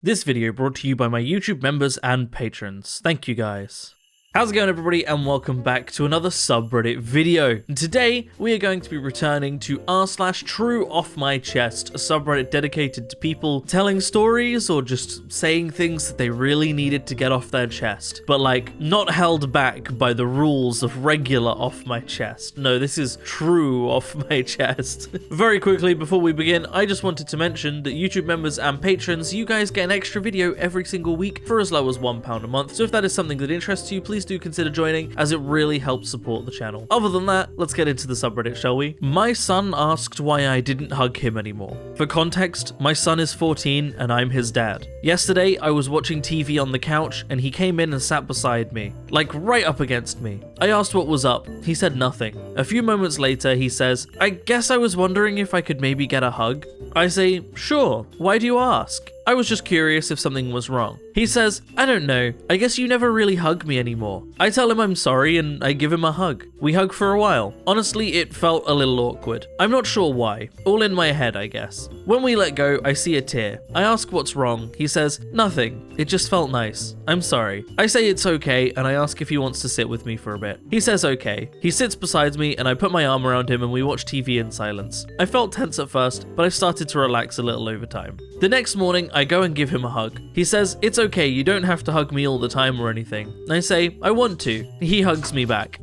This video brought to you by my YouTube members and patrons. Thank you guys. How's it going, everybody, and welcome back to another subreddit video. And today we are going to be returning to r/TrueOffMyChest, a subreddit dedicated to people telling stories or just saying things that they really needed to get off their chest, but like not held back by the rules of regular off my chest. No, this is true off my chest. Very quickly before we begin, I just wanted to mention that YouTube members and patrons, you guys get an extra video every single week for as low as £1 a month. So if that is something that interests you, please do consider joining, as it really helps support the channel. Other than that, let's get into the subreddit, shall we? My son asked why I didn't hug him anymore. For context, my son is 14 and I'm his dad. Yesterday, I was watching TV on the couch and he came in and sat beside me, like right up against me. I asked what was up. He said nothing. A few moments later, he says, "I guess I was wondering if I could maybe get a hug." I say, "Sure, why do you ask?" I was just curious if something was wrong. He says, "I don't know, I guess you never really hug me anymore." I tell him I'm sorry and I give him a hug. We hug for a while. Honestly, it felt a little awkward. I'm not sure why. All in my head, I guess. When we let go, I see a tear. I ask what's wrong. He says, "Nothing. It just felt nice. I'm sorry." I say it's okay and I ask if he wants to sit with me for a bit. He says okay. He sits beside me and I put my arm around him and we watch TV in silence. I felt tense at first, but I started to relax a little over time. The next morning, I go and give him a hug. He says, "It's okay, you don't have to hug me all the time or anything." I say, "I want to." He hugs me back.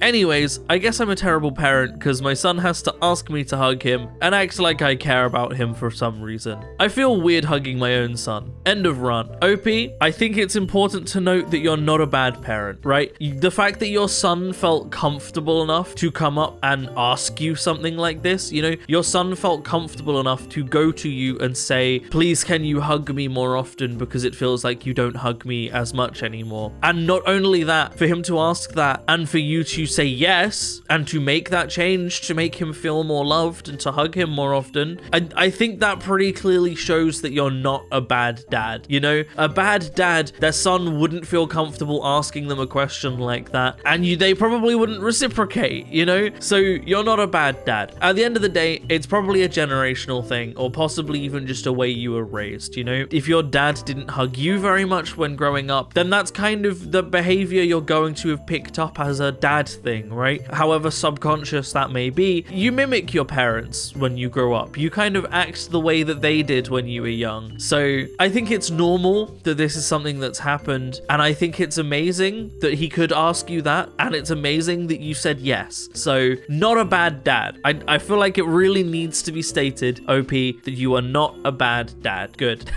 Anyways, I guess I'm a terrible parent because my son has to ask me to hug him and act like I care about him for some reason. I feel weird hugging my own son. End of rant. OP, I think it's important to note that you're not a bad parent, right? The fact that your son felt comfortable enough to come up and ask you something like this, you know, your son felt comfortable enough to go to you and say, "Please, can you hug me more often because it feels like you don't hug me as much anymore." And not only that, for him to ask that and for you to say yes and to make that change to make him feel more loved and to hug him more often, I think that pretty clearly shows that you're not a bad dad. You know, a bad dad, their son wouldn't feel comfortable asking them a question like that, and they probably wouldn't reciprocate, you know? So you're not a bad dad. At the end of the day, it's probably a generational thing, or possibly even just a way you were raised, you know? If your dad didn't hug you very much when growing up, then that's kind of the behavior you're going to have picked up as a dad thing, right? However subconscious that may be, you mimic your parents when you grow up. You kind of act the way that they did when you were young. So I think it's normal that this is something that's happened, and I think it's amazing that he could ask you that, and it's amazing that you said yes. So not a bad dad. I feel like it really needs to be stated, OP, that you are not a bad dad. Good.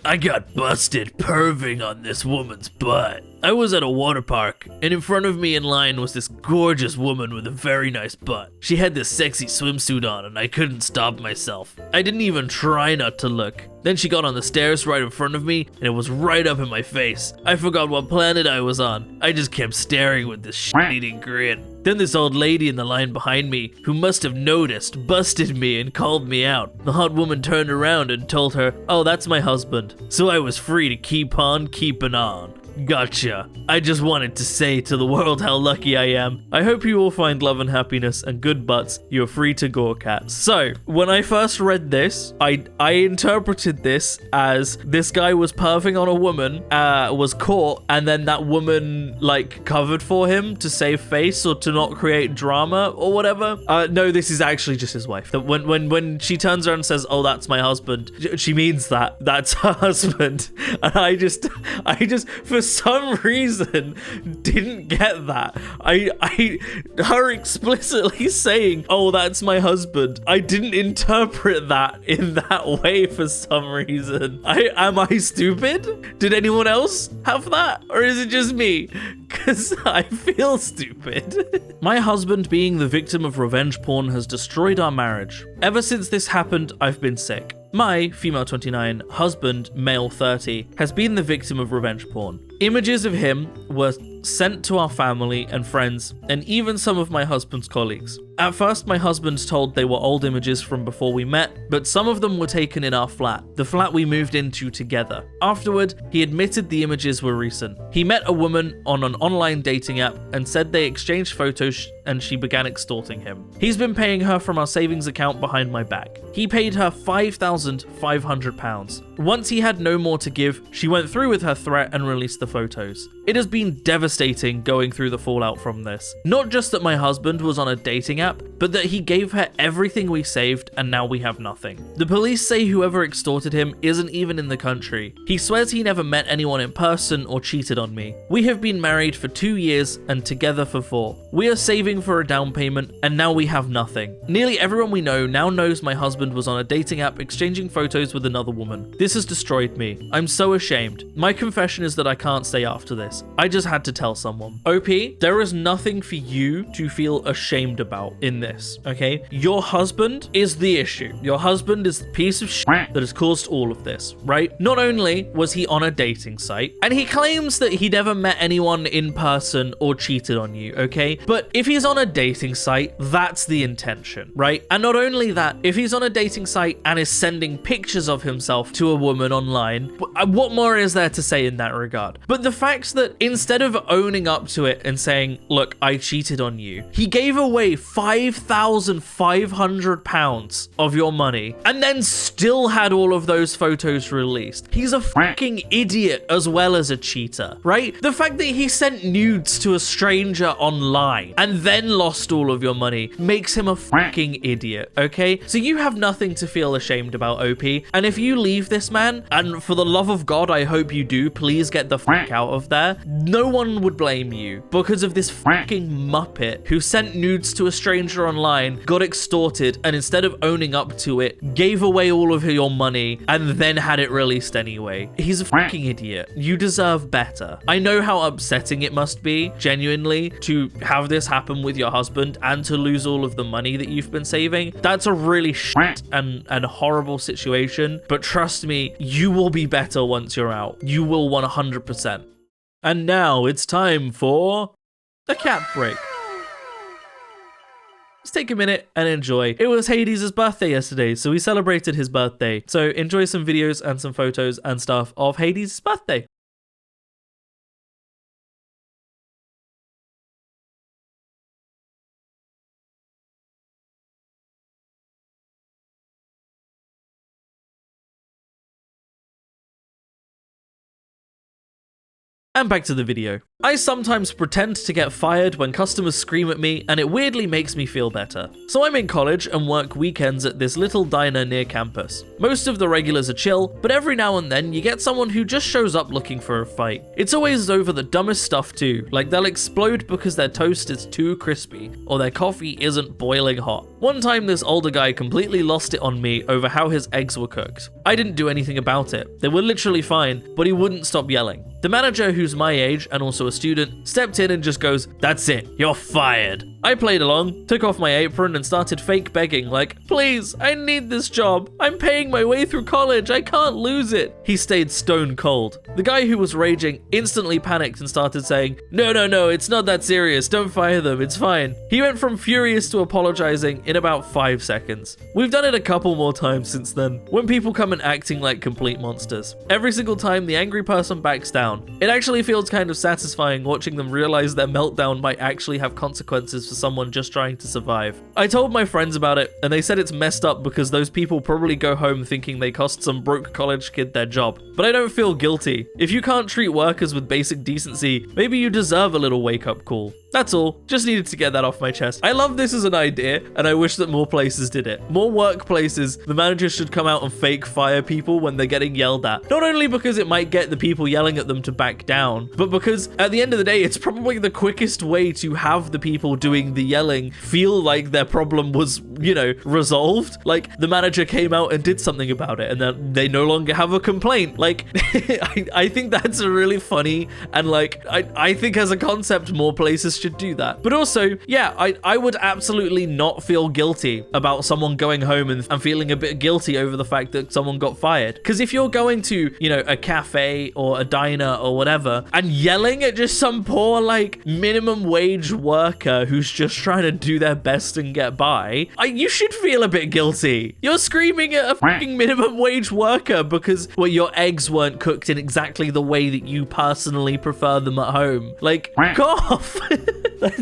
I got busted perving on this woman's butt. I was at a water park, and in front of me in line was this gorgeous woman with a very nice butt. She had this sexy swimsuit on, and I couldn't stop myself. I didn't even try not to look. Then she got on the stairs right in front of me, and it was right up in my face. I forgot what planet I was on. I just kept staring with this shit-eating grin. Then this old lady in the line behind me, who must have noticed, busted me and called me out. The hot woman turned around and told her, "Oh, that's my husband." So I was free to keep on keeping on. Gotcha. I just wanted to say to the world how lucky I am. I hope you all find love and happiness and good butts. You're free to gawk at. So, when I first read this, I interpreted this as this guy was perving on a woman, was caught, and then that woman, like, covered for him to save face or to not create drama or whatever. No, this is actually just his wife. That when she turns around and says, "Oh, that's my husband," she means that's her husband. And I just, for some reason, didn't get that. Her explicitly saying, "Oh, that's my husband," I didn't interpret that in that way for some reason. Am I stupid? Did anyone else have that? Or is it just me? Because I feel stupid. My husband being the victim of revenge porn has destroyed our marriage. Ever since this happened, I've been sick. My, female 29, husband, male 30, has been the victim of revenge porn. Images of him were sent to our family and friends, and even some of my husband's colleagues. At first, my husband told they were old images from before we met, but some of them were taken in our flat, the flat we moved into together. Afterward, he admitted the images were recent. He met a woman on an online dating app and said they exchanged photos and she began extorting him. He's been paying her from our savings account behind my back. He paid her £5,500. Once he had no more to give, she went through with her threat and released the photos. It has been devastating going through the fallout from this. Not just that my husband was on a dating app, but that he gave her everything we saved and now we have nothing. The police say whoever extorted him isn't even in the country. He swears he never met anyone in person or cheated on me. We have been married for 2 years and together for 4. We are saving for a down payment and now we have nothing. Nearly everyone we know now knows my husband was on a dating app exchanging photos with another woman. This has destroyed me. I'm so ashamed. My confession is that I can't stay after this. I just had to tell someone. OP, there is nothing for you to feel ashamed about in this, okay? Your husband is the issue. Your husband is the piece of shit that has caused all of this, right? Not only was he on a dating site, and he claims that he never met anyone in person or cheated on you, okay? But if he's on a dating site, that's the intention, right? And not only that, if he's on a dating site and is sending pictures of himself to a woman online, what more is there to say in that regard? But the fact that instead of owning up to it and saying, look, I cheated on you, he gave away £5,500 of your money and then still had all of those photos released. He's a fucking idiot as well as a cheater, right? The fact that he sent nudes to a stranger online and then lost all of your money makes him a fucking idiot, okay? So you have nothing to feel ashamed about, OP. And if you leave this man, and for the love of God, I hope you do, please get the fuck out of there. No one would blame you because of this fucking muppet who sent nudes to a stranger online, got extorted, and instead of owning up to it, gave away all of your money and then had it released anyway. He's a fucking idiot. You deserve better. I know how upsetting it must be, genuinely, to have this happen with your husband and to lose all of the money that you've been saving. That's a really shit and horrible situation, but trust me, you will be better once you're out. You will 100%. And now it's time for a cat break. Let's take a minute and enjoy. It was Hades' birthday yesterday, so we celebrated his birthday. So enjoy some videos and some photos and stuff of Hades' birthday. And back to the video. I sometimes pretend to get fired when customers scream at me, and it weirdly makes me feel better. So I'm in college and work weekends at this little diner near campus. Most of the regulars are chill, but every now and then you get someone who just shows up looking for a fight. It's always over the dumbest stuff too, like they'll explode because their toast is too crispy, or their coffee isn't boiling hot. One time this older guy completely lost it on me over how his eggs were cooked. I didn't do anything about it. They were literally fine, but he wouldn't stop yelling. The manager, who's my age and also a student, stepped in and just goes, "That's it, you're fired." I played along, took off my apron and started fake begging like, "Please, I need this job. I'm paying my way through college. I can't lose it." He stayed stone cold. The guy who was raging instantly panicked and started saying, No, it's not that serious. Don't fire them. It's fine." He went from furious to apologizing in about 5 seconds. We've done it a couple more times since then, when people come in acting like complete monsters. Every single time the angry person backs down. It actually feels kind of satisfying watching them realize their meltdown might actually have consequences for someone just trying to survive. I told my friends about it, and they said it's messed up because those people probably go home thinking they cost some broke college kid their job. But I don't feel guilty. If you can't treat workers with basic decency, maybe you deserve a little wake-up call. That's all. Just needed to get that off my chest. I love this as an idea, and I wish that more places did it. More workplaces, the managers should come out and fake fire people when they're getting yelled at. Not only because it might get the people yelling at them to back down, but because at the end of the day, it's probably the quickest way to have the people doing doing the yelling feel like their problem was, you know, resolved. Like, the manager came out and did something about it, and then they no longer have a complaint. Like, I think that's a really funny, and like, I think as a concept, more places should do that. But also, yeah, I would absolutely not feel guilty about someone going home and feeling a bit guilty over the fact that someone got fired. Because if you're going to, you know, a cafe or a diner or whatever, and yelling at just some poor, like, minimum wage worker who's just trying to do their best and get by, you should feel a bit guilty. You're screaming at a fucking minimum wage worker because, well, your eggs weren't cooked in exactly the way that you personally prefer them at home. Like, fuck off.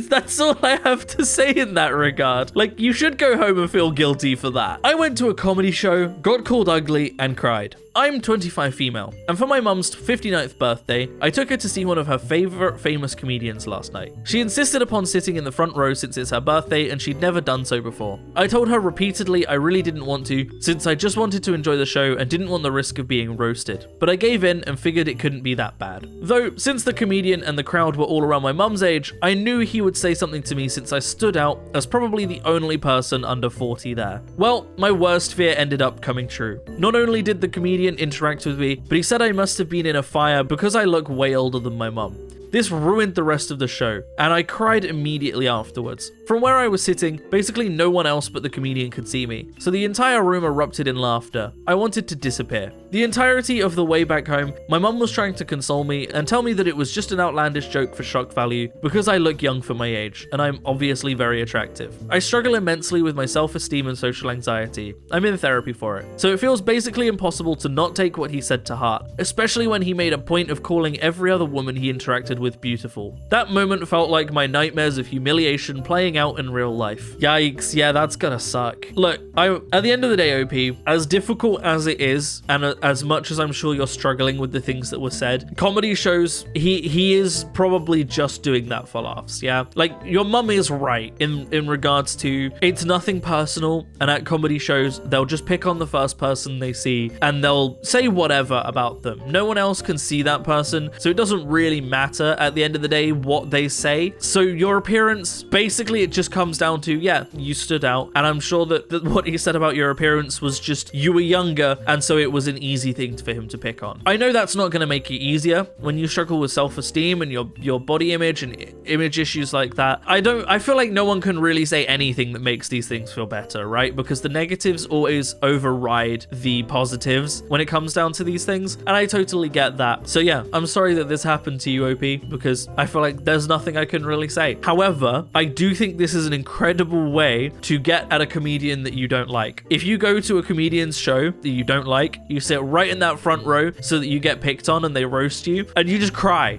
That's all I have to say in that regard. Like, you should go home and feel guilty for that. I went to a comedy show, got called ugly, and cried. I'm 25 female, and for my mum's 59th birthday, I took her to see one of her favorite famous comedians last night. She insisted upon sitting in the front row since it's her birthday and she'd never done so before. I told her repeatedly I really didn't want to, since I just wanted to enjoy the show and didn't want the risk of being roasted. But I gave in and figured it couldn't be that bad. Though, since the comedian and the crowd were all around my mum's age, I knew he would say something to me since I stood out as probably the only person under 40 there. Well, my worst fear ended up coming true. Not only did the comedian interact with me, but he said I must have been in a fire because I look way older than my mum. This ruined the rest of the show, and I cried immediately afterwards. From where I was sitting, basically no one else but the comedian could see me, so the entire room erupted in laughter. I wanted to disappear. The entirety of the way back home, my mum was trying to console me and tell me that it was just an outlandish joke for shock value because I look young for my age, and I'm obviously very attractive. I struggle immensely with my self-esteem and social anxiety. I'm in therapy for it, so it feels basically impossible to not take what he said to heart, especially when he made a point of calling every other woman he interacted with beautiful. That moment felt like my nightmares of humiliation playing out in real life. Yikes, yeah, that's gonna suck. Look, at the end of the day, OP, as difficult as it is, and as much as I'm sure you're struggling with the things that were said, comedy shows, he is probably just doing that for laughs, yeah? Like, your mum is right in regards to, it's nothing personal, and at comedy shows, they'll just pick on the first person they see, and they'll say whatever about them. No one else can see that person, so it doesn't really matter at the end of the day what they say. So your appearance, basically it just comes down to, yeah, you stood out, and I'm sure that what he said about your appearance was just you were younger, and so it was an easy thing for him to pick on. I know that's not going to make it easier when you struggle with self-esteem and your body image and image issues like that. I feel like no one can really say anything that makes these things feel better, right? Because the negatives always override the positives when it comes down to these things, and I totally get that. So yeah, I'm sorry that this happened to you, OP, because I feel like there's nothing I can really say. However, I do think this is an incredible way to get at a comedian that you don't like. If you go to a comedian's show that you don't like, you sit right in that front row so that you get picked on and they roast you, and you just cry,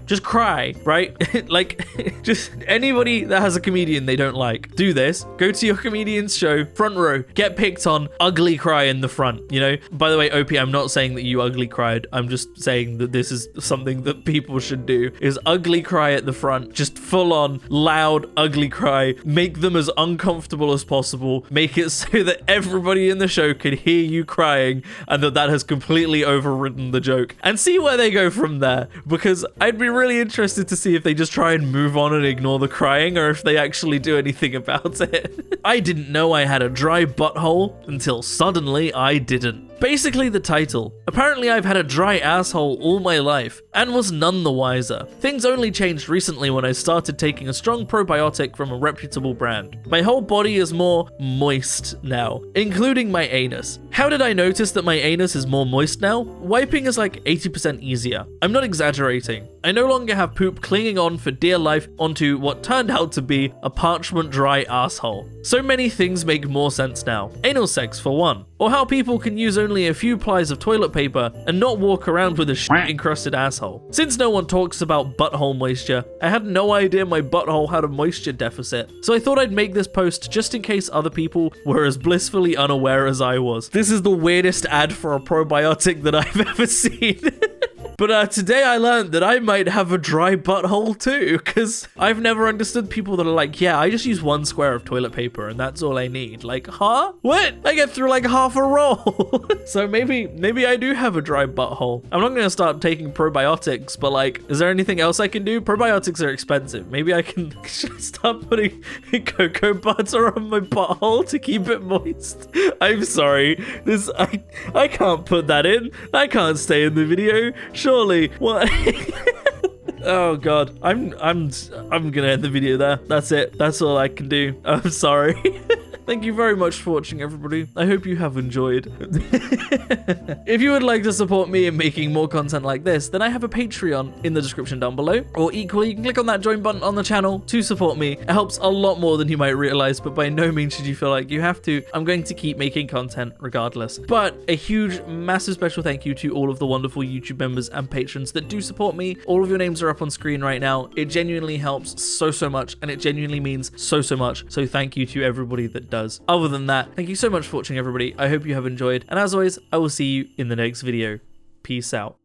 right? Like, just anybody that has a comedian they don't like, do this. Go to your comedian's show, front row, get picked on, ugly cry in the front, you know? By the way, OP, I'm not saying that you ugly cried. I'm just saying that this is something that people should do, is ugly cry at the front, just full on loud ugly cry, make them as uncomfortable as possible, make it so that everybody in the show can hear you crying and that has completely overridden the joke, and see where they go from there, because I'd be really interested to see if they just try and move on and ignore the crying or if they actually do anything about it. I didn't know I had a dry butthole until suddenly I didn't. Basically the title. Apparently I've had a dry asshole all my life, and was none the wiser. Things only changed recently when I started taking a strong probiotic from a reputable brand. My whole body is more moist now, including my anus. How did I notice that my anus is more moist now? Wiping is like 80% easier. I'm not exaggerating. I no longer have poop clinging on for dear life onto what turned out to be a parchment dry asshole. So many things make more sense now. Anal sex for one, or how people can use only a few plies of toilet paper and not walk around with a shit-encrusted asshole. Since no one talks about butthole moisture, I had no idea my butthole had a moisture deficit, so I thought I'd make this post just in case other people were as blissfully unaware as I was. This is the weirdest ad for a probiotic that I've ever seen. But today I learned that I might have a dry butthole too, because I've never understood people that are like, yeah, I just use 1 square of toilet paper and that's all I need. Like, huh? What? I get through like half a roll. So maybe I do have a dry butthole. I'm not gonna start taking probiotics, but like, is there anything else I can do? Probiotics are expensive. Maybe I can start putting cocoa butter on my butthole to keep it moist. I'm sorry. I can't put that in. That can't stay in the video. Surely. What? Oh god. I'm gonna end the video there. That's it. That's all I can do. I'm sorry. Thank you very much for watching, everybody. I hope you have enjoyed. If you would like to support me in making more content like this, then I have a Patreon in the description down below. Or equally, you can click on that join button on the channel to support me. It helps a lot more than you might realize, but by no means should you feel like you have to. I'm going to keep making content regardless. But a huge, massive special thank you to all of the wonderful YouTube members and patrons that do support me. All of your names are up on screen right now. It genuinely helps so much, and it genuinely means so much. So thank you to everybody that does. Other than that, thank you so much for watching, everybody. I hope you have enjoyed, and as always, I will see you in the next video. Peace out.